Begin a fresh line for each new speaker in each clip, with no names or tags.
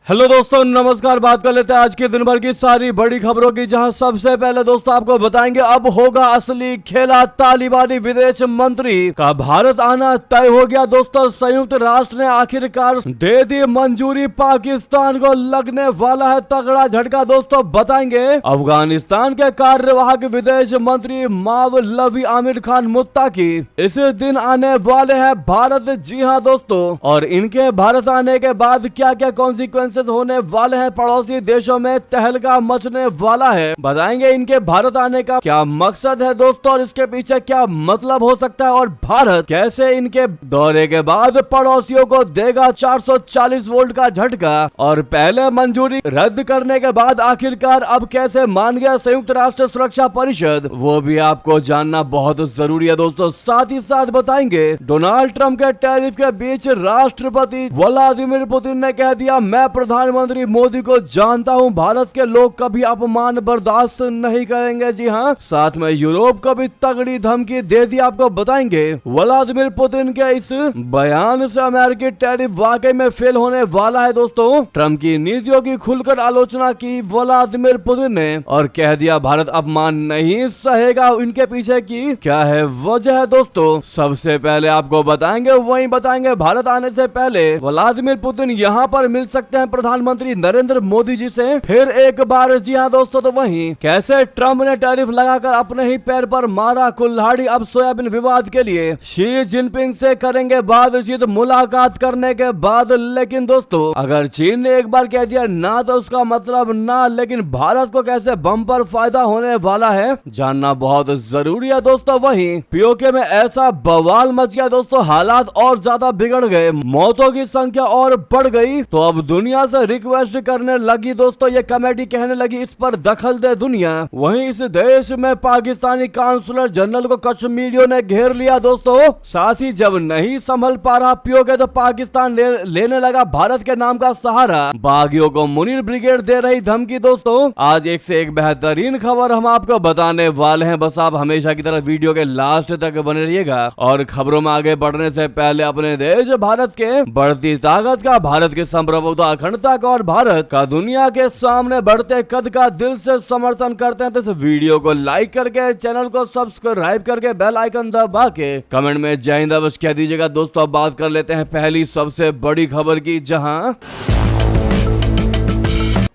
Hello दोस्तों, नमस्कार। बात कर लेते हैं आज के दिन भर की सारी बड़ी खबरों की, जहां सबसे पहले दोस्तों आपको बताएंगे अब होगा असली खेला। तालिबानी विदेश मंत्री का भारत आना तय हो गया। दोस्तों संयुक्त राष्ट्र ने आखिरकार दे दी मंजूरी, पाकिस्तान को लगने वाला है तगड़ा झटका। दोस्तों बताएंगे अफगानिस्तान के कार्यवाहक विदेश मंत्री मौलवी आमिर खान मुत्ताकी इस दिन आने वाले हैं भारत। जी हाँ दोस्तों, और इनके भारत आने के बाद क्या क्या कॉन्सिक्वेंस होने वाले हैं, पड़ोसी देशों में तहलका मचने वाला है। बताएंगे इनके भारत आने का क्या मकसद है दोस्तों, और इसके पीछे क्या मतलब हो सकता है, और भारत कैसे इनके दौरे के बाद पड़ोसियों को देगा 440 वोल्ट का झटका, और पहले मंजूरी रद्द करने के बाद आखिरकार अब कैसे मान गया संयुक्त राष्ट्र सुरक्षा परिषद, वो भी आपको जानना बहुत जरूरी है दोस्तों। साथ ही साथ बताएंगे डोनाल्ड ट्रंप के टैरिफ के बीच राष्ट्रपति व्लादिमीर पुतिन ने कह दिया, मैं प्रधानमंत्री मोदी को जानता हूं, भारत के लोग कभी अपमान बर्दाश्त नहीं करेंगे। जी हां, साथ में यूरोप को भी तगड़ी धमकी दे दी। आपको बताएंगे व्लादिमीर पुतिन के इस बयान से अमेरिकी टैरिफ वाकई में फेल होने वाला है। दोस्तों ट्रंप की नीतियों की खुलकर आलोचना की व्लादिमीर पुतिन ने और कह दिया भारत अपमान नहीं सहेगा। इनके पीछे की क्या है वजह है दोस्तों, सबसे पहले आपको बताएंगे। वहीं बताएंगे भारत आने से पहले व्लादिमीर पुतिन यहाँ पर मिल सकते हैं प्रधानमंत्री नरेंद्र मोदी जी से फिर एक बार। जी हाँ दोस्तों, तो वहीं कैसे ट्रंप ने टैरिफ लगाकर अपने ही पैर पर मारा कुल्हाड़ी। अब सोयाबीन विवाद के लिए शी जिनपिंग से करेंगे बातचीत मुलाकात करने के बाद। लेकिन दोस्तों अगर चीन ने एक बार कह दिया ना तो उसका मतलब ना, लेकिन भारत को कैसे बम्पर फायदा होने वाला है जानना बहुत जरूरी है दोस्तों। वहीं पीओके में ऐसा बवाल मच गया दोस्तों, हालात और ज्यादा बिगड़ गए, मौतों की संख्या और बढ़ गई, तो अब दुनिया से रिक्वेस्ट करने लगी दोस्तों, ये कमेटी कहने लगी इस पर दखल दे दुनिया। वहीं इस देश में पाकिस्तानी काउंसलर जनरल को कश्मीरियों ने घेर लिया दोस्तों। साथ ही जब नहीं संभल पा रहा पीओके तो पाकिस्तान लेने लगा भारत के नाम का सहारा। बागियों को मुनीर ब्रिगेड दे रही धमकी। दोस्तों आज एक से एक बेहतरीन खबर हम आपको बताने वाले हैं, बस आप हमेशा की तरह वीडियो के लास्ट तक बने रहिएगा। और खबरों में आगे बढ़ने से पहले अपने देश भारत के बढ़ती ताकत का, भारत के संप्रभुता अखंडता का और भारत का दुनिया के सामने बढ़ते कद का दिल से समर्थन करते हैं तो इस वीडियो को लाइक करके, चैनल को सब्सक्राइब करके, बेल आइकन दबा के कमेंट में जय हिंद अवश्य कह दीजिएगा। दोस्तों अब बात कर लेते हैं पहली सबसे बड़ी खबर की, जहां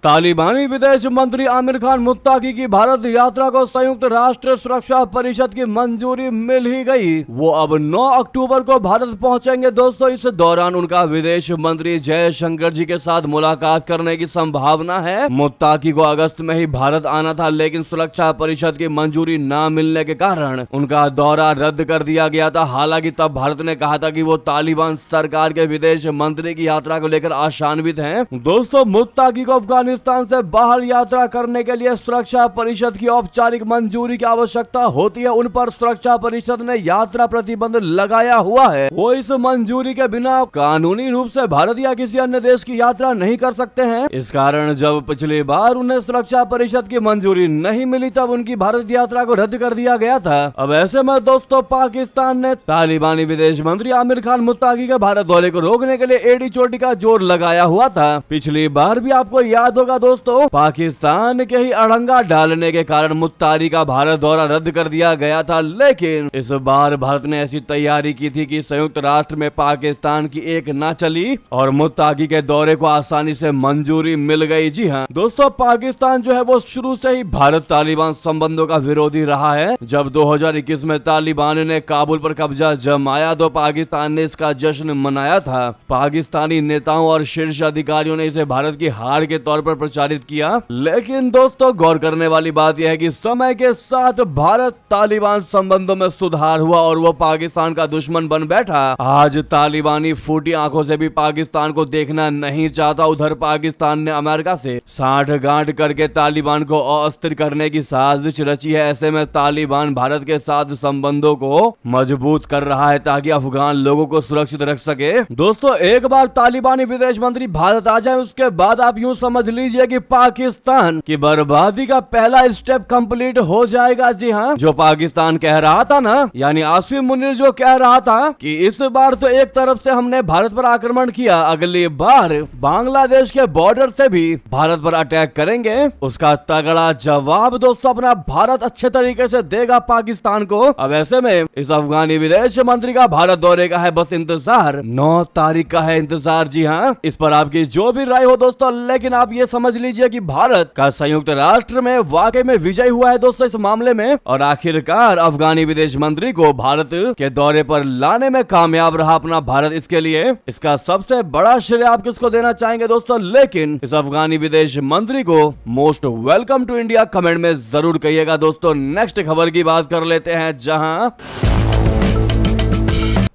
तालिबानी विदेश मंत्री आमिर खान मुत्ताकी की भारत यात्रा को संयुक्त राष्ट्र सुरक्षा परिषद की मंजूरी मिल ही गई। वो अब 9 अक्टूबर को भारत पहुंचेंगे दोस्तों। इस दौरान उनका विदेश मंत्री जयशंकर जी के साथ मुलाकात करने की संभावना है। मुत्ताकी को अगस्त में ही भारत आना था, लेकिन सुरक्षा परिषद की मंजूरी न मिलने के कारण उनका दौरा रद्द कर दिया गया था। हालांकि तब भारत ने कहा था कि वो तालिबान सरकार के विदेश मंत्री की यात्रा को लेकर आशान्वित हैं। दोस्तों मुत्ताकी को अफगानिस्तान से बाहर यात्रा करने के लिए सुरक्षा परिषद की औपचारिक मंजूरी की आवश्यकता होती है। उन पर सुरक्षा परिषद ने यात्रा प्रतिबंध लगाया हुआ है। वो इस मंजूरी के बिना कानूनी रूप से भारत या किसी अन्य देश की यात्रा नहीं कर सकते हैं। इस कारण जब पिछली बार उन्हें सुरक्षा परिषद की मंजूरी नहीं मिली तब उनकी भारत यात्रा को रद्द कर दिया गया था। अब ऐसे में दोस्तों पाकिस्तान ने तालिबानी विदेश मंत्री आमिर खान मुत्ताकी के भारत दौरे को रोकने के लिए एड़ी चोटी का जोर लगाया हुआ था। पिछली बार भी आपको याद होगा दोस्तों, पाकिस्तान के ही अड़ंगा डालने के कारण मुत्ताकी का भारत दौरा रद्द कर दिया गया था। लेकिन इस बार भारत ने ऐसी तैयारी की थी कि संयुक्त राष्ट्र में पाकिस्तान की एक ना चली और मुत्ताकी के दौरे को आसानी से मंजूरी मिल गई। जी हाँ दोस्तों, पाकिस्तान जो है वो शुरू से ही भारत तालिबान संबंधों का विरोधी रहा है। जब 2021 में तालिबान ने काबुल पर कब्जा जमाया तो पाकिस्तान ने इसका जश्न मनाया था। पाकिस्तानी नेताओं और शीर्ष अधिकारियों ने इसे भारत की हार के तौर पर प्रचारित किया। लेकिन दोस्तों गौर करने वाली बात यह है कि समय के साथ भारत तालिबान संबंधों में सुधार हुआ और वो पाकिस्तान का दुश्मन बन बैठा। आज तालिबानी फूटी आंखों से भी पाकिस्तान को देखना नहीं चाहता। उधर पाकिस्तान ने अमेरिका से साठगांठ करके तालिबान को अस्थिर करने की साजिश रची है। ऐसे में तालिबान भारत के साथ संबंधों को मजबूत कर रहा है ताकि अफगान लोगों को सुरक्षित रख सके। दोस्तों एक बार तालिबानी विदेश मंत्री भारत आ जाए उसके बाद आप यूं समझ लीजिए कि पाकिस्तान की बर्बादी का पहला स्टेप कंप्लीट हो जाएगा। जी हाँ, जो पाकिस्तान कह रहा था ना, यानी आसिफ मुनीर जो कह रहा था कि इस बार तो एक तरफ से हमने भारत पर आक्रमण किया, अगली बार बांग्लादेश के बॉर्डर से भी भारत पर अटैक करेंगे, उसका तगड़ा जवाब दोस्तों अपना भारत अच्छे तरीके से देगा पाकिस्तान को। अब ऐसे में इस अफगानी विदेश मंत्री का भारत दौरे का है बस इंतजार, 9 तारीख का है इंतजार। जी हाँ, इस पर आपकी जो भी राय हो दोस्तों, लेकिन आप ये समझ लीजिए कि भारत का संयुक्त राष्ट्र में वाकई में विजय हुआ है दोस्तों इस मामले में, और आखिरकार अफगानी विदेश मंत्री को भारत के दौरे पर लाने में कामयाब रहा अपना भारत। इसके लिए इसका सबसे बड़ा श्रेय आप किसको देना चाहेंगे दोस्तों? लेकिन इस अफगानी विदेश मंत्री को most welcome to India comment में जरूर कहिएगा दोस्तों। नेक्स्ट खबर की बात कर लेते हैं, जहां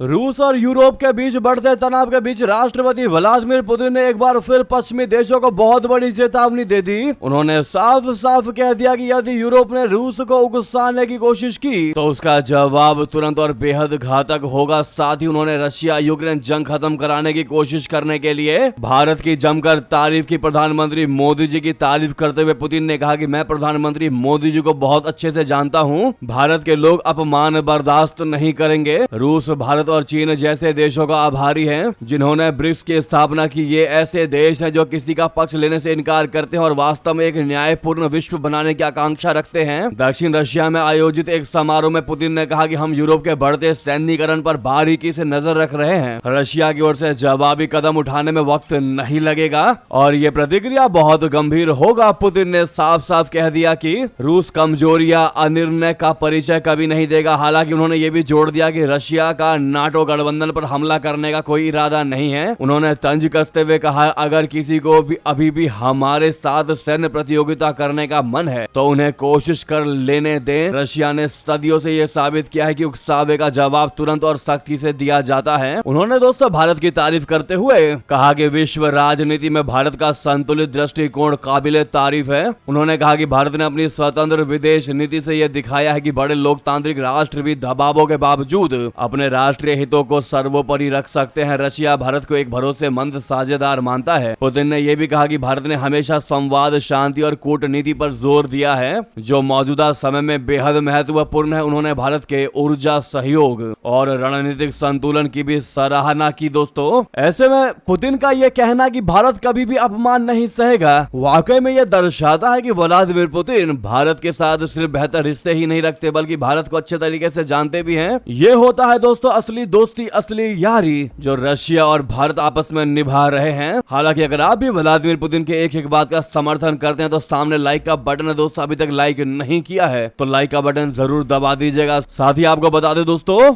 रूस और यूरोप के बीच बढ़ते तनाव के बीच राष्ट्रपति व्लादिमीर पुतिन ने एक बार फिर पश्चिमी देशों को बहुत बड़ी चेतावनी दे दी। उन्होंने साफ साफ कह दिया कि यदि यूरोप ने रूस को उकसाने की कोशिश की तो उसका जवाब तुरंत और बेहद घातक होगा। साथ ही उन्होंने रशिया यूक्रेन जंग खत्म कराने की कोशिश करने के लिए भारत की जमकर तारीफ की। प्रधानमंत्री मोदी जी की तारीफ करते हुए पुतिन ने कहा कि मैं प्रधानमंत्री मोदी जी को बहुत अच्छे से जानता हूँ, भारत के लोग अपमान बर्दाश्त नहीं करेंगे। रूस, भारत और चीन जैसे देशों का आभारी हैं जिन्होंने ब्रिक्स की स्थापना की। ये ऐसे देश हैं जो किसी का पक्ष लेने से इनकार करते हैं और वास्तव में एक न्यायपूर्ण विश्व बनाने की आकांक्षा रखते हैं। दक्षिण रशिया में आयोजित एक समारोह में पुतिन ने कहा कि हम यूरोप के बढ़ते सैन्यीकरण पर बारीकी से नजर रख रहे हैं। रशिया की ओर से जवाबी कदम उठाने में वक्त नहीं लगेगा और ये प्रतिक्रिया बहुत गंभीर होगा। पुतिन ने साफ साफ कह दिया कि रूस कमजोरी या अनिर्णय का परिचय कभी नहीं देगा। हालांकि उन्होंने ये भी जोड़ दिया कि रशिया का नाटो गठबंधन पर हमला करने का कोई इरादा नहीं है। उन्होंने तंज कसते हुए कहा, अगर किसी को भी अभी भी हमारे साथ सैन्य प्रतियोगिता करने का मन है तो उन्हें कोशिश कर लेने दें। रशिया ने सदियों से यह साबित किया है कि उकसावे का जवाब तुरंत और सख्ती से दिया जाता है। उन्होंने दोस्तों भारत की तारीफ करते हुए कहा कि विश्व राजनीति में भारत का संतुलित दृष्टिकोण काबिले तारीफ है। उन्होंने कहा कि भारत ने अपनी स्वतंत्र विदेश नीति से यह दिखाया है कि बड़े लोकतांत्रिक राष्ट्र भी दबावों के बावजूद अपने राष्ट्रीय हितों को सर्वोपरि रख सकते हैं। रशिया भारत को एक भरोसेमंद साझेदार मानता है। पुतिन ने यह भी कहा कि भारत ने हमेशा संवाद, शांति और कूटनीति पर जोर दिया है जो मौजूदा समय में बेहद महत्वपूर्ण है। उन्होंने भारत के ऊर्जा सहयोग और रणनीतिक संतुलन की भी सराहना की। दोस्तों ऐसे में पुतिन का यह कहना कि भारत कभी भी अपमान नहीं सहेगा, वाकई में यह दर्शाता है कि व्लादिमीर पुतिन भारत के साथ सिर्फ बेहतर रिश्ते ही नहीं रखते बल्कि भारत को अच्छे तरीके से जानते भी हैं। ये होता है दोस्तों असली दोस्ती, असली यारी जो रशिया और भारत आपस में निभा रहे हैं। हालांकि अगर आप भी व्लादिमीर पुतिन के एक एक बात का समर्थन करते हैं तो सामने लाइक का बटन है दोस्तों, अभी तक लाइक नहीं किया है तो लाइक का बटन जरूर दबा दीजिएगा। साथ ही आपको बता दें दोस्तों,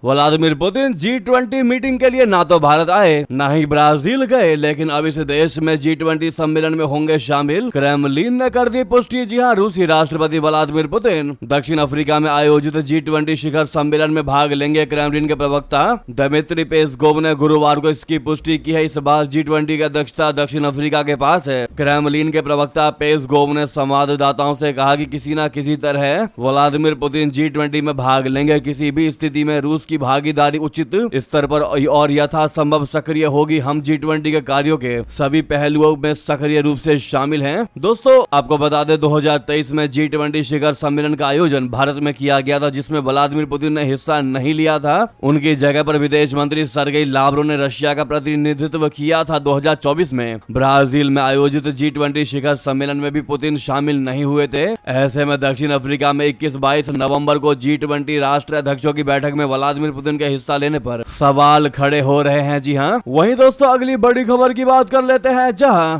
व्लादिमीर पुतिन G20 मीटिंग के लिए ना तो भारत आए ना ही ब्राजील गए, लेकिन अब इस देश में G20 सम्मेलन में होंगे शामिल। क्रेमलिन ने कर दी पुष्टि। जी हां, रूसी राष्ट्रपति व्लादिमीर पुतिन दक्षिण अफ्रीका में आयोजित G20 शिखर सम्मेलन में भाग लेंगे। क्रेमलिन के प्रवक्ता दिमित्री पेस्कोव ने गुरुवार को इसकी पुष्टि की है। इस बार G20 की अध्यक्षता दक्षिण अफ्रीका के पास है। क्रेमलिन के प्रवक्ता पेस्कोव ने संवाददाताओं से कहा कि किसी न किसी तरह व्लादिमीर पुतिन G20 में भाग लेंगे। किसी भी स्थिति में रूस की भागीदारी उचित स्तर पर और यथासंभव सक्रिय होगी। हम G20 के कार्यों के सभी पहलुओं में सक्रिय रूप से शामिल हैं। दोस्तों आपको बता दें 2023 में G20 शिखर सम्मेलन का आयोजन भारत में किया गया था जिसमें व्लादिमीर पुतिन ने हिस्सा नहीं लिया था। उनकी जगह पर विदेश मंत्री सर्गेई लावरोव ने रशिया का प्रतिनिधित्व किया था। 2024 में ब्राजील में आयोजित G20 शिखर सम्मेलन में भी पुतिन शामिल नहीं हुए थे। ऐसे में दक्षिण अफ्रीका में 21-22 नवंबर को G20 राष्ट्र अध्यक्षों की बैठक में व्लादिमीर पुतिन के हिस्सा लेने पर सवाल खड़े हो रहे हैं। जी हां, वहीं दोस्तों अगली बड़ी खबर की बात कर लेते हैं, जहां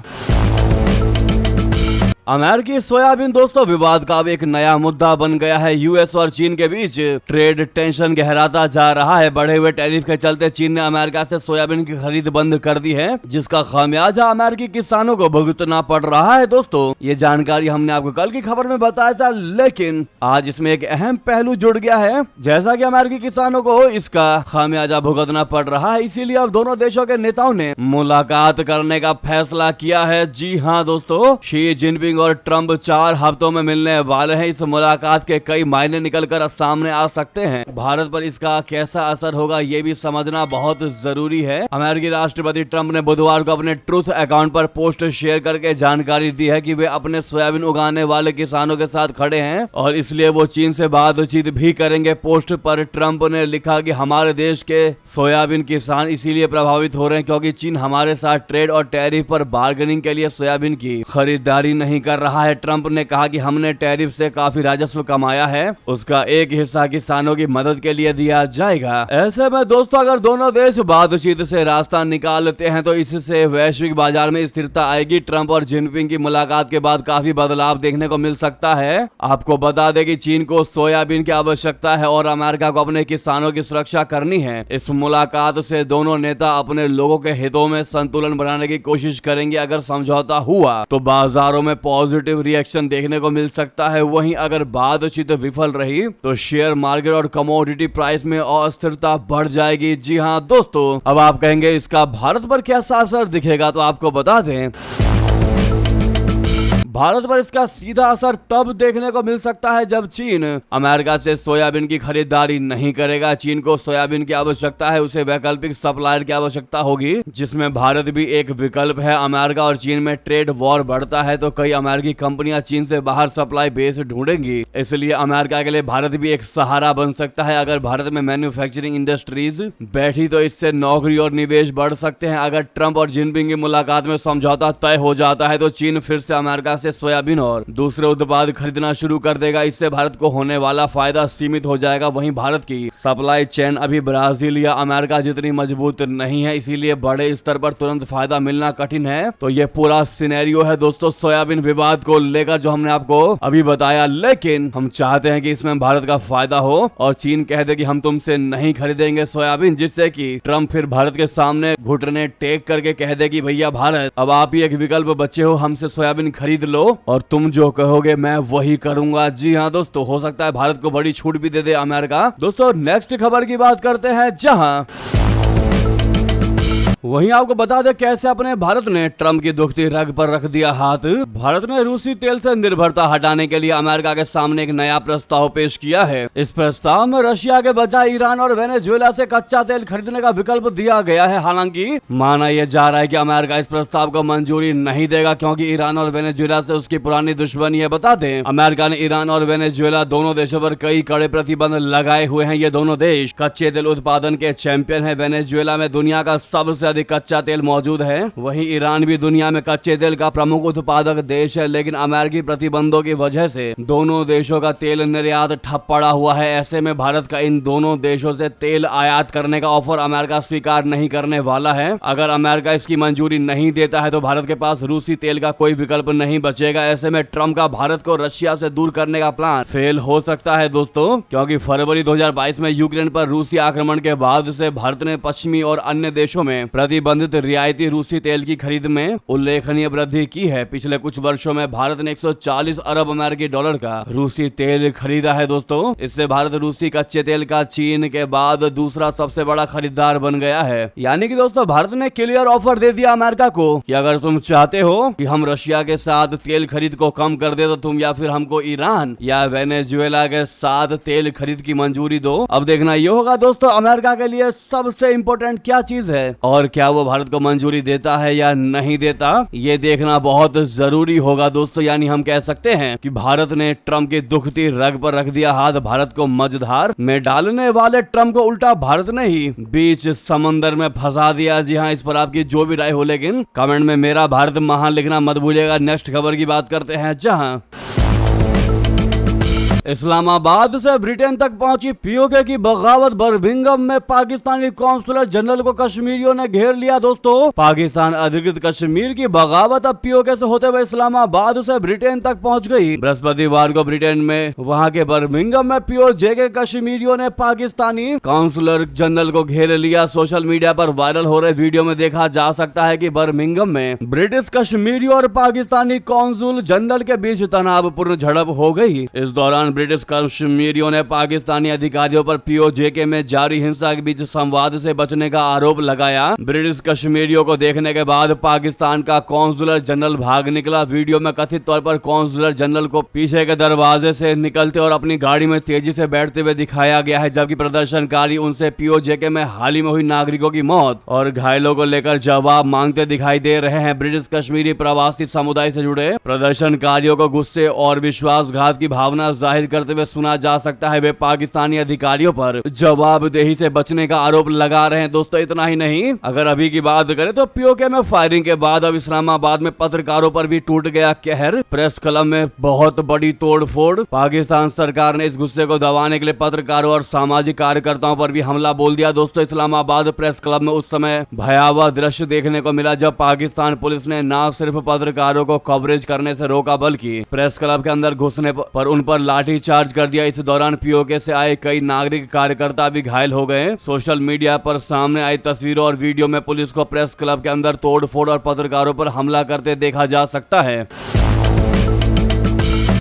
अमेरिकी सोयाबीन दोस्तों विवाद का अब एक नया मुद्दा बन गया है। यूएस और चीन के बीच ट्रेड टेंशन गहराता जा रहा है। बढ़े हुए टैरिफ के चलते चीन ने अमेरिका से सोयाबीन की खरीद बंद कर दी है, जिसका खामियाजा अमेरिकी किसानों को भुगतना पड़ रहा है। दोस्तों ये जानकारी हमने आपको कल की खबर में बताया था, लेकिन आज इसमें एक अहम पहलू जुड़ गया है। जैसा कि अमेरिकी किसानों को इसका खामियाजा भुगतना पड़ रहा है, इसीलिए अब दोनों देशों के नेताओं ने मुलाकात करने का फैसला किया है। जी हाँ दोस्तों, शी जिनपिंग और ट्रम्प 4 हफ्तों में मिलने वाले हैं। इस मुलाकात के कई मायने निकल कर सामने आ सकते हैं। भारत पर इसका कैसा असर होगा ये भी समझना बहुत जरूरी है। अमेरिकी राष्ट्रपति ट्रंप ने बुधवार को अपने ट्रूथ अकाउंट पर पोस्ट शेयर करके जानकारी दी है कि वे अपने सोयाबीन उगाने वाले किसानों के साथ खड़े हैं और इसलिए वो चीन से बातचीत भी करेंगे। पोस्ट पर ट्रंप ने लिखा कि हमारे देश के सोयाबीन किसान इसीलिए प्रभावित हो रहे हैं क्योंकि चीन हमारे साथ ट्रेड और टैरिफ पर बार्गेनिंग के लिए सोयाबीन की खरीदारी नहीं कर रहा है। ट्रंप ने कहा कि हमने टैरिफ से काफी राजस्व कमाया है, उसका एक हिस्सा किसानों की मदद के लिए दिया जाएगा। ऐसे में दोस्तों अगर दोनों देश बातचीत से रास्ता निकालते हैं तो इससे वैश्विक बाजार में स्थिरता आएगी। ट्रंप और जिनपिंग की मुलाकात के बाद काफी बदलाव देखने को मिल सकता है। आपको बता दें कि चीन को सोयाबीन की आवश्यकता है और अमेरिका को अपने किसानों की सुरक्षा करनी है। इस मुलाकात से दोनों नेता अपने लोगों के हितों में संतुलन बनाने की कोशिश करेंगे। अगर समझौता हुआ तो बाजारों में पॉजिटिव रिएक्शन देखने को मिल सकता है। वहीं अगर बातचीत विफल रही तो शेयर मार्केट और कमोडिटी प्राइस में अस्थिरता बढ़ जाएगी। जी हाँ दोस्तों, अब आप कहेंगे इसका भारत पर कैसा असर दिखेगा, तो आपको बता दें भारत पर इसका सीधा असर तब देखने को मिल सकता है जब चीन अमेरिका से सोयाबीन की खरीदारी नहीं करेगा। चीन को सोयाबीन की आवश्यकता है, उसे वैकल्पिक सप्लायर की आवश्यकता होगी जिसमें भारत भी एक विकल्प है। अमेरिका और चीन में ट्रेड वॉर बढ़ता है तो कई अमेरिकी कंपनियां चीन से बाहर सप्लाई बेस ढूंढेंगी, इसलिए अमेरिका के लिए भारत भी एक सहारा बन सकता है। अगर भारत में मैन्युफैक्चरिंग इंडस्ट्रीज बैठी तो इससे नौकरी और निवेश बढ़ सकते हैं। अगर ट्रंप और जिनपिंग की मुलाकात में समझौता तय हो जाता है तो चीन फिर से अमेरिका से सोयाबीन और दूसरे उत्पाद खरीदना शुरू कर देगा। इससे भारत को होने वाला फायदा सीमित हो जाएगा। वहीं भारत की सप्लाई चेन अभी ब्राजील या अमेरिका जितनी मजबूत नहीं है, इसीलिए बड़े स्तर पर तुरंत फायदा मिलना कठिन है। तो ये पूरा सिनेरियो है दोस्तों सोयाबीन विवाद को लेकर जो हमने आपको अभी बताया, लेकिन हम चाहते हैं कि इसमें भारत का फायदा हो और चीन कह दे कि हम तुमसे नहीं खरीदेंगे सोयाबीन, जिससे कि ट्रंप फिर भारत के सामने घुटने टेक करके कह दे कि भैया भारत अब आप ही एक विकल्प बचे हो, हमसे सोयाबीन खरीद लो और तुम जो कहोगे मैं वही करूंगा। जी हाँ दोस्तों, हो सकता है भारत को बड़ी छूट भी दे दे अमेरिका। दोस्तों नेक्स्ट खबर की बात करते हैं, जहां वहीं आपको बता दें कैसे अपने भारत ने ट्रंप की दुखती रग पर रख दिया हाथ। भारत ने रूसी तेल से निर्भरता हटाने के लिए अमेरिका के सामने एक नया प्रस्ताव पेश किया है। इस प्रस्ताव में रशिया के बजाय ईरान और वेनेजुएला से कच्चा तेल खरीदने का विकल्प दिया गया है। हालांकि माना यह जा रहा है कि अमेरिका इस प्रस्ताव को मंजूरी नहीं देगा क्योंकि ईरान और वेनेजुएला से उसकी पुरानी दुश्मनी है। बता दें अमेरिका ने ईरान और वेनेजुएला दोनों देशों पर कई कड़े प्रतिबंध लगाए हुए हैं। ये दोनों देश कच्चे तेल उत्पादन के चैंपियन है। वेनेजुएला में दुनिया का सबसे अधिक कच्चा तेल मौजूद है। वहीं ईरान भी दुनिया में कच्चे तेल का प्रमुख उत्पादक देश है, लेकिन अमेरिकी प्रतिबंधों की वजह से दोनों देशों का तेल निर्यात ठप पड़ा हुआ है। ऐसे में भारत का इन दोनों देशों से तेल आयात करने का ऑफर अमेरिका स्वीकार नहीं करने वाला है। अगर अमेरिका इसकी मंजूरी नहीं देता है तो भारत के पास रूसी तेल का कोई विकल्प नहीं बचेगा। ऐसे में ट्रंप का भारत को रशिया से दूर करने का प्लान फेल हो सकता है दोस्तों, क्योंकि फरवरी 2022 में यूक्रेन पर रूसी आक्रमण के बाद से भारत ने पश्चिमी और अन्य देशों में प्रतिबंधित रियायती रूसी तेल की खरीद में उल्लेखनीय वृद्धि की है। पिछले कुछ वर्षों में भारत ने 140 अरब अमेरिकी डॉलर का रूसी तेल खरीदा है दोस्तों। इससे भारत रूसी कच्चे तेल का चीन के बाद दूसरा सबसे बड़ा खरीदार बन गया है। यानी कि दोस्तों भारत ने क्लियर ऑफर दे दिया अमेरिका को कि अगर तुम चाहते हो कि हम रशिया के साथ तेल खरीद को कम कर दे तो तुम या फिर हमको ईरान या वेनेजुएला के साथ तेल खरीद की मंजूरी दो। अब देखना ये होगा दोस्तों अमेरिका के लिए सबसे इम्पोर्टेंट क्या चीज है और क्या वो भारत को मंजूरी देता है या नहीं देता, ये देखना बहुत जरूरी होगा दोस्तों। यानी हम कह सकते हैं कि भारत ने ट्रंप की दुखती रग पर रख दिया हाथ। भारत को मझधार में डालने वाले ट्रंप को उल्टा भारत ने ही बीच समंदर में फंसा दिया। जी हाँ, इस पर आपकी जो भी राय हो, लेकिन कमेंट में मेरा भारत महान लिखना मत भूलिएगा। नेक्स्ट खबर की बात करते हैं, जहां इस्लामाबाद से ब्रिटेन तक पहुंची पीओके की बगावत। बर्मिंघम में पाकिस्तानी कौंसलर जनरल को कश्मीरियों ने घेर लिया दोस्तों। पाकिस्तान अधिकृत कश्मीर की बगावत अब पीओके से होते हुए इस्लामाबाद से ब्रिटेन तक पहुंच गई। बृहस्पतिवार को ब्रिटेन में वहां के बर्मिंघम में पीओजे के कश्मीरियों ने पाकिस्तानी कौंसलर जनरल को घेर लिया। सोशल मीडिया पर वायरल हो रहे वीडियो में देखा जा सकता है कि बर्मिंघम में ब्रिटिश कश्मीरी और पाकिस्तानी कौंसुल जनरल के बीच तनावपूर्ण झड़प हो गई। इस दौरान दौरान ब्रिटिश कश्मीरियों ने पाकिस्तानी अधिकारियों पर पीओजेके में जारी हिंसा के बीच संवाद से बचने का आरोप लगाया। ब्रिटिश कश्मीरियों को देखने के बाद पाकिस्तान का कौंसलर जनरल भाग निकला। वीडियो में कथित तौर पर कौंसलर जनरल को पीछे के दरवाजे से निकलते और अपनी गाड़ी में तेजी से बैठते हुए दिखाया गया है, जबकि प्रदर्शनकारी उनसे पीओजेके में हाल ही में हुई नागरिकों की मौत और घायलों को लेकर जवाब मांगते दिखाई दे रहे हैं। ब्रिटिश कश्मीरी प्रवासी समुदाय से जुड़े प्रदर्शनकारियों को गुस्से और विश्वासघात की भावना जाहिर करते हुए सुना जा सकता है। वे पाकिस्तानी अधिकारियों पर जवाबदेही से बचने का आरोप लगा रहे हैं। दोस्तों इतना ही नहीं, अगर अभी की बात करें तो पीओके में फायरिंग के बाद अब इस्लामाबाद में पत्रकारों पर भी टूट गया कहर। प्रेस क्लब में बहुत बड़ी तोड़फोड़। पाकिस्तान सरकार ने इस गुस्से को दबाने के लिए पत्रकारों और सामाजिक कार्यकर्ताओं पर भी हमला बोल दिया। दोस्तों इस्लामाबाद प्रेस क्लब में उस समय भयावह दृश्य देखने को मिला जब पाकिस्तान पुलिस ने न सिर्फ पत्रकारों को कवरेज करने से रोका बल्कि प्रेस क्लब के अंदर घुसने पर उन पर लाठी चार्ज कर दिया। इस दौरान पीओके से आए कई नागरिक कार्यकर्ता भी घायल हो गए। सोशल मीडिया पर सामने आई तस्वीरों और वीडियो में पुलिस को प्रेस क्लब के अंदर तोड़फोड़ और पत्रकारों पर हमला करते देखा जा सकता है।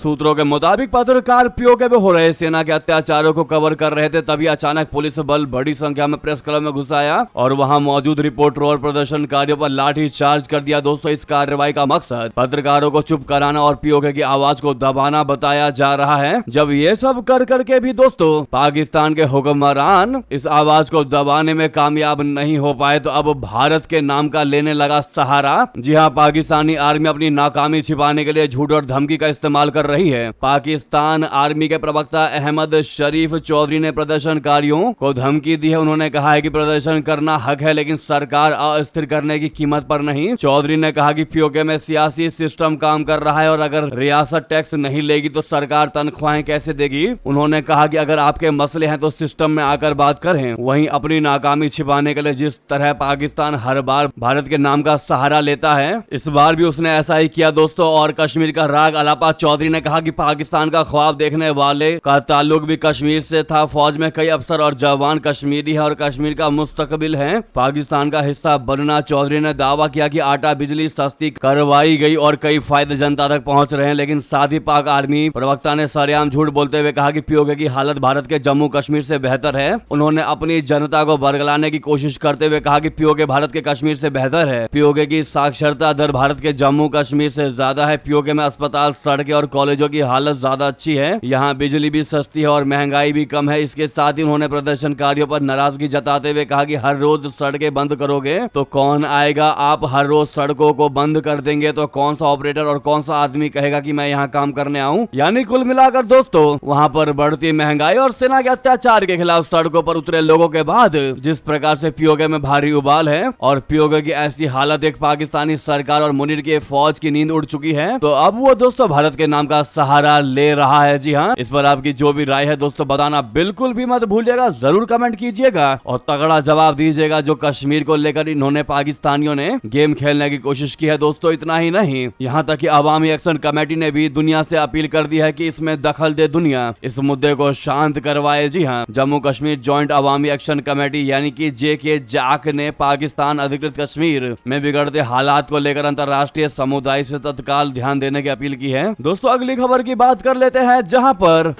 सूत्रों के मुताबिक पत्रकार पीओके में हो रहे सेना के अत्याचारों को कवर कर रहे थे, तभी अचानक पुलिस बल बड़ी संख्या में प्रेस क्लब में घुस आया और वहां मौजूद रिपोर्टरों और प्रदर्शनकारियों पर लाठी चार्ज कर दिया। दोस्तों इस कार्रवाई का मकसद पत्रकारों को चुप कराना और पीओके की आवाज को दबाना बताया जा रहा है। जब ये सब कर करके भी दोस्तों पाकिस्तान के हुक्मरान इस आवाज को दबाने में कामयाब नहीं हो पाए तो अब भारत के नाम का लेने लगा सहारा। जी हाँ, पाकिस्तानी आर्मी अपनी नाकामी छिपाने के लिए झूठ और धमकी का इस्तेमाल कर रही है। पाकिस्तान आर्मी के प्रवक्ता अहमद शरीफ चौधरी ने प्रदर्शनकारियों को धमकी दी है। उन्होंने कहा है कि प्रदर्शन करना हक है लेकिन सरकार अस्थिर करने की कीमत पर नहीं। चौधरी ने कहा कि पीओके में सियासी सिस्टम काम कर रहा है और अगर रियासत टैक्स नहीं लेगी तो सरकार तनख्वाहें कैसे देगी। उन्होंने कहा कि अगर आपके मसले हैं तो सिस्टम में आकर बात करें। वहीं अपनी नाकामी छिपाने के लिए जिस तरह पाकिस्तान हर बार भारत के नाम का सहारा लेता है, इस बार भी उसने ऐसा ही किया दोस्तों। और कश्मीर का राग अलापा चौधरी ने कहा कि पाकिस्तान का ख्वाब देखने वाले का ताल्लुक भी कश्मीर से था। फौज में कई अफसर और जवान कश्मीरी है और कश्मीर का मुस्तकबिल है पाकिस्तान का हिस्सा बनना। चौधरी ने दावा किया कि आटा बिजली सस्ती करवाई गई और कई फायदे जनता तक पहुंच रहे हैं, लेकिन साथ ही पाक आर्मी प्रवक्ता ने सरेआम झूठ बोलते हुए कहा कि पीओके की हालत भारत के जम्मू कश्मीर से बेहतर है। उन्होंने अपनी जनता को बरगलाने की कोशिश करते हुए कहा कि पीओके भारत के कश्मीर से बेहतर है। पीओके की साक्षरता दर भारत के जम्मू कश्मीर से ज्यादा है। पीओके में अस्पताल, सड़कें और कॉलेजों की हालत ज्यादा अच्छी है। यहाँ बिजली भी सस्ती है और महंगाई भी कम है। इसके साथ ही उन्होंने प्रदर्शनकारियों पर नाराजगी जताते हुए कहा कि हर रोज सड़कें बंद करोगे तो कौन आएगा। आप हर रोज सड़कों को बंद कर देंगे तो कौन सा ऑपरेटर और कौन सा आदमी कहेगा कि मैं यहाँ काम करने आऊँ। यानी कुल मिलाकर दोस्तों वहाँ पर बढ़ती महंगाई और सेना के अत्याचार के खिलाफ सड़कों पर उतरे लोगों के बाद जिस प्रकार से पीओके में भारी उबाल है और पीओके की ऐसी हालत एक पाकिस्तानी सरकार और मुनीर की फौज की नींद उड़ चुकी है, तो अब वो दोस्तों भारत के नाम का सहारा ले रहा है। जी हाँ, इस पर आपकी जो भी राय है दोस्तों बताना बिल्कुल भी मत भूलिएगा। जरूर कमेंट कीजिएगा और तगड़ा जवाब दीजिएगा जो कश्मीर को लेकर इन्होंने पाकिस्तानियों ने गेम खेलने की कोशिश की है। दोस्तों इतना ही नहीं, यहाँ तक कि अवामी एक्शन कमेटी ने भी दुनिया से अपील कर दी है कि इसमें दखल दे दुनिया, इस मुद्दे को शांत करवाए। जी हाँ, जम्मू कश्मीर जॉइंट अवामी एक्शन कमेटी यानी कि JK जाक ने पाकिस्तान अधिकृत कश्मीर में बिगड़ते हालात को लेकर अंतर्राष्ट्रीय समुदाय से तत्काल ध्यान देने की अपील की है। दोस्तों अगली खबर की बात कर लेते हैं जहां पर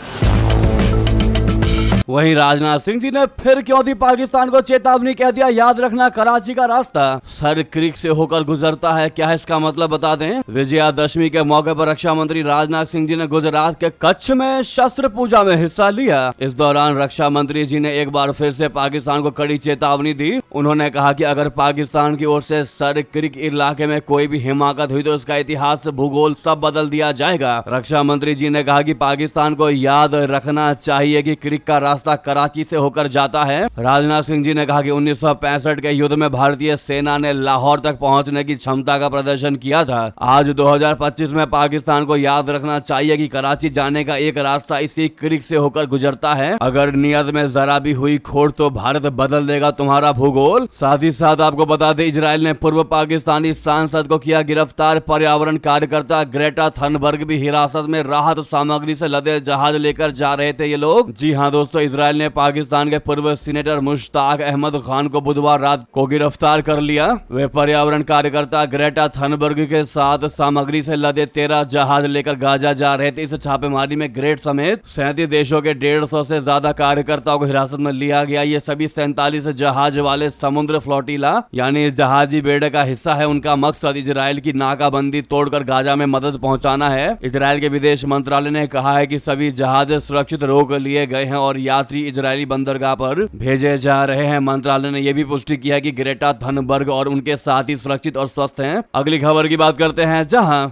वहीं राजनाथ सिंह जी ने फिर क्यों दी पाकिस्तान को चेतावनी, कह दिया याद रखना कराची का रास्ता सर क्रीक से होकर गुजरता है। क्या है इसका मतलब बता दें। विजयादशमी के मौके पर रक्षा मंत्री राजनाथ सिंह जी ने गुजरात के कच्छ में शस्त्र पूजा में हिस्सा लिया। इस दौरान रक्षा मंत्री जी ने एक बार फिर से पाकिस्तान को कड़ी चेतावनी दी। उन्होंने कहा कि अगर पाकिस्तान की ओर से सर क्रीक इलाके में कोई भी हिमाकत हुई तो इसका इतिहास, भूगोल सब बदल दिया जाएगा। रक्षा मंत्री जी ने कहा कि पाकिस्तान को याद रखना चाहिए कि क्रीक का रास्ता कराची से होकर जाता है। राजनाथ सिंह जी ने कहा कि 1965 के युद्ध में भारतीय सेना ने लाहौर तक पहुंचने की क्षमता का प्रदर्शन किया था। आज 2025 में पाकिस्तान को याद रखना चाहिए कि कराची जाने का एक रास्ता इसी क्रीक से होकर गुजरता है। अगर नियत में जरा भी हुई खोट तो भारत बदल देगा तुम्हारा भूगोल। साथ ही साथ आपको बता दें, इजराइल ने पूर्व पाकिस्तानी सांसद को किया गिरफ्तार। पर्यावरण कार्यकर्ता ग्रेटा थनबर्ग भी हिरासत में। राहत सामग्री से लदे जहाज लेकर जा रहे थे ये लोग। जी हाँ दोस्तों, इजराइल ने पाकिस्तान के पूर्व सीनेटर मुश्ताक अहमद खान को बुधवार रात को गिरफ्तार कर लिया। वे पर्यावरण कार्यकर्ता ग्रेटा थनबर्ग के साथ सामग्री से लदे 13 जहाज लेकर गाजा जा रहे थे। इस छापेमारी में ग्रेट समेत 37 देशों के 150 से ज्यादा कार्यकर्ताओं को हिरासत में लिया गया। ये सभी 47 जहाज वाले समुद्र फ्लोटिला यानी जहाजी बेड़े का हिस्सा है। उनका मकसद इजराइल की नाकाबंदी तोड़कर गाजा में मदद पहुंचाना है। इजराइल के विदेश मंत्रालय ने कहा है कि सभी जहाज सुरक्षित रोक लिए गए हैं और यात्री इजरायली बंदरगाह पर भेजे जा रहे हैं। मंत्रालय ने यह भी पुष्टि किया कि ग्रेटा थनबर्ग और उनके साथी सुरक्षित और स्वस्थ हैं। अगली खबर की बात करते हैं, जहां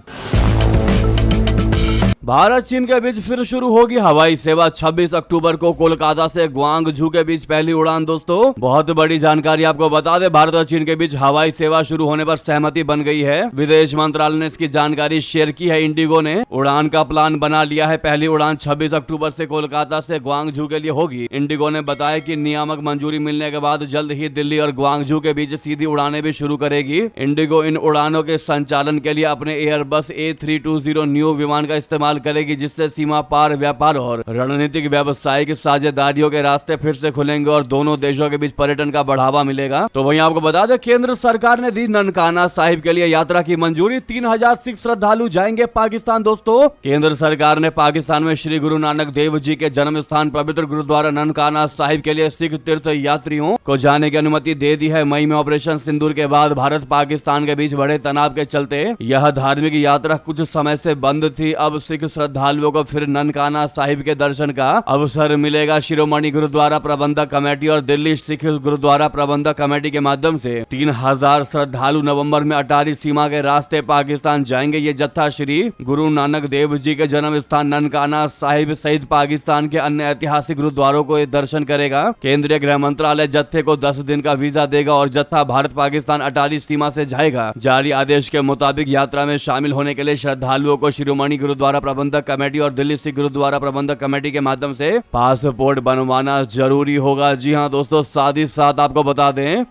भारत चीन के बीच फिर शुरू होगी हवाई सेवा। 26 अक्टूबर को कोलकाता से ग्वांगझू के बीच पहली उड़ान। दोस्तों बहुत बड़ी जानकारी आपको बता दें, भारत और चीन के बीच हवाई सेवा शुरू होने पर सहमति बन गई है। विदेश मंत्रालय ने इसकी जानकारी शेयर की है। इंडिगो ने उड़ान का प्लान बना लिया है। पहली उड़ान 26 अक्टूबर से कोलकाता से ग्वांगझू के लिए होगी। इंडिगो ने बताया कि नियामक मंजूरी मिलने के बाद जल्द ही दिल्ली और ग्वांगझू के बीच सीधी उड़ानें भी शुरू करेगी। इंडिगो इन उड़ानों के संचालन के लिए अपने एयरबस A320 न्यू विमान का इस्तेमाल करेगी, जिससे सीमा पार व्यापार और रणनीतिक व्यावसायिक साझेदारियों के रास्ते फिर से खुलेंगे और दोनों देशों के बीच पर्यटन का बढ़ावा मिलेगा। तो वहीं आपको बता दें, केंद्र सरकार ने दी ननकाना साहिब के लिए यात्रा की मंजूरी। 3000 सिख श्रद्धालु जाएंगे पाकिस्तान। दोस्तों केंद्र सरकार ने पाकिस्तान में श्री गुरु नानक देव जी के जन्म स्थान पवित्र गुरुद्वारा ननकाना साहिब के लिए सिख तीर्थ यात्रियों को जाने की अनुमति दे दी है। मई में ऑपरेशन सिंदूर के बाद भारत पाकिस्तान के बीच बढ़े तनाव के चलते यह धार्मिक यात्रा कुछ समय से बंद थी। अब सिख श्रद्धालुओं को फिर ननकाना साहिब के दर्शन का अवसर मिलेगा। शिरोमणि गुरुद्वारा प्रबंधक कमेटी और दिल्ली सिख गुरुद्वारा प्रबंधक कमेटी के माध्यम से 3000 श्रद्धालु नवंबर में अटारी सीमा के रास्ते पाकिस्तान जाएंगे। ये जत्था श्री गुरु नानक देव जी के जन्म स्थान ननकाना साहिब सहित पाकिस्तान के अन्य ऐतिहासिक गुरुद्वारों को दर्शन करेगा। केंद्रीय गृह मंत्रालय जत्थे को 10 दिन का वीजा देगा और जत्था भारत पाकिस्तान अटारी सीमा से जाएगा। जारी आदेश के मुताबिक यात्रा में शामिल होने के लिए श्रद्धालुओं को शिरोमणि गुरुद्वारा प्रबंधक कमेटी और दिल्ली सिख गुरुद्वारा प्रबंधक कमेटी के माध्यम से पासपोर्ट बनवाना जरूरी होगा। जी हां दोस्तों, साथ ही साथ आपको बता दें,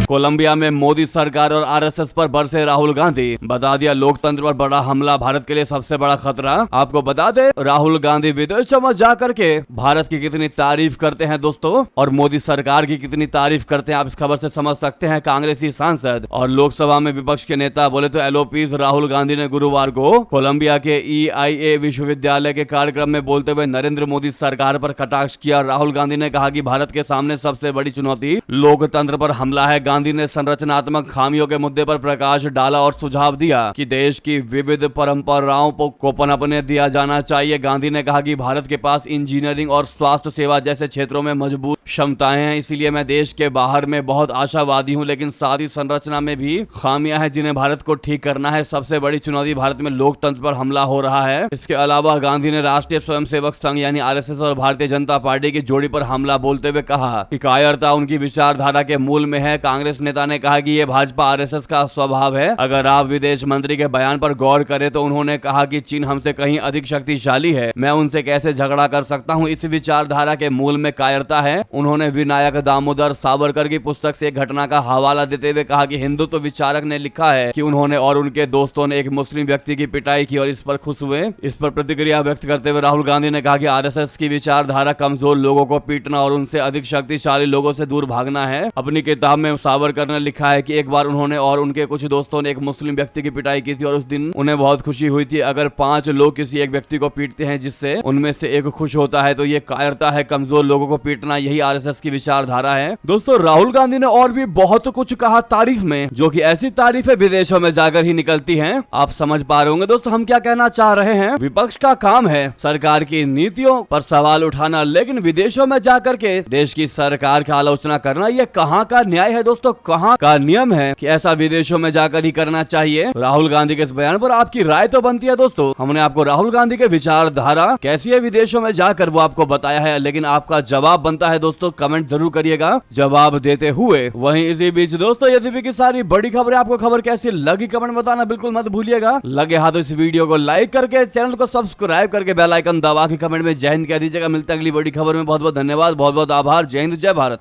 कोलंबिया में मोदी सरकार और आरएसएस पर बरसे राहुल गांधी। बता दिया, लोकतंत्र पर बड़ा हमला, भारत के लिए सबसे बड़ा खतरा। आपको बता दे, राहुल गांधी विदेशों में जाकर के भारत की कितनी तारीफ करते हैं दोस्तों, और मोदी सरकार की कितनी तारीफ करते हैं, आप इस खबर से समझ सकते हैं। कांग्रेसी सांसद और लोकसभा में विपक्ष के नेता बोले तो एलओपीज राहुल गांधी ने गुरुवार को कोलंबिया के EIA विश्वविद्यालय के कार्यक्रम में बोलते हुए नरेंद्र मोदी सरकार पर कटाक्ष किया। राहुल गांधी ने कहा कि भारत के सामने सबसे बड़ी चुनौती लोकतंत्र पर हमला है। गांधी ने संरचनात्मक खामियों के मुद्दे पर प्रकाश डाला और सुझाव दिया कि देश की विविध परंपराओं को पनपने दिया जाना चाहिए। गांधी ने कहा कि भारत के पास इंजीनियरिंग और स्वास्थ्य सेवा जैसे क्षेत्रों में मजबूत क्षमताएं हैं, इसलिए मैं देश के बाहर में बहुत आशावादी हूं, लेकिन साथ ही संरचना में भी खामियां हैं जिन्हें भारत को ठीक करना है। सबसे बड़ी चुनौती भारत में लोकतंत्र पर हमला हो रहा है। इसके अलावा गांधी ने राष्ट्रीय स्वयंसेवक संघ यानी आरएसएस और भारतीय जनता पार्टी की जोड़ी पर हमला बोलते हुए कहा कि कायरता उनकी विचारधारा के मूल में है। कांग्रेस नेता ने कहा कि यह भाजपा आरएसएस का स्वभाव है। अगर आप विदेश मंत्री के बयान पर गौर करें तो उन्होंने कहा कि चीन हमसे कहीं अधिक शक्तिशाली है, मैं उनसे कैसे झगड़ा कर सकता हूं। इस विचारधारा के मूल में कायरता है। उन्होंने विनायक दामोदर सावरकर की पुस्तक से एक घटना का हवाला देते हुए कहा कि हिंदुत्व विचारक ने लिखा है कि उन्होंने और उनके दोस्तों ने एक मुस्लिम व्यक्ति की पिटाई की और इस पर खुश हुए। इस पर प्रतिक्रिया व्यक्त करते हुए राहुल गांधी ने कहा कि आरएसएस की विचारधारा कमजोर लोगों को पीटना और उनसे अधिक शक्तिशाली लोगों से दूर भागना है। अपनी किताब में सावरकर ने लिखा है कि एक बार उन्होंने और उनके कुछ दोस्तों ने एक मुस्लिम व्यक्ति की पिटाई की थी और उस दिन उन्हें बहुत खुशी हुई थी। अगर 5 लोग किसी एक व्यक्ति को पीटते हैं जिससे उनमें से एक खुश होता है तो ये कायरता है। कमजोर लोगों को पीटना यही आरएसएस की विचारधारा है। दोस्तों राहुल गांधी ने और भी बहुत कुछ कहा तारीफ में, जो कि ऐसी तारीफें विदेशों में जाकर ही निकलती हैं। आप समझ पा रहे होंगे दोस्तों हम क्या कहना चाह रहे हैं। विपक्ष का काम है सरकार की नीतियों पर सवाल उठाना, लेकिन विदेशों में जाकर के देश की सरकार की आलोचना करना ये कहाँ का न्याय है दोस्तों, कहाँ का नियम है कि ऐसा विदेशों में जाकर ही करना चाहिए। राहुल गांधी के इस बयान पर आपकी राय तो बनती है दोस्तों। हमने आपको राहुल गांधी के विचारधारा कैसी है विदेशों में जाकर वो आपको बताया है, लेकिन आपका जवाब बनता है दोस्तों, कमेंट जरूर करिएगा जवाब देते हुए। वहीं इसी बीच दोस्तों यदि भी की सारी बड़ी खबरें आपको खबर कैसी लगी कमेंट बताना बिल्कुल मत भूलिएगा। लगे हाथ इस वीडियो को लाइक करके चैनल को सब्सक्राइब करके बेल आइकन दबा के कमेंट में जय हिंद कह दीजिएगा। मिलते हैं अगली बड़ी खबर में। बहुत बहुत धन्यवाद, बहुत बहुत आभार। जय हिंद, जय भारत।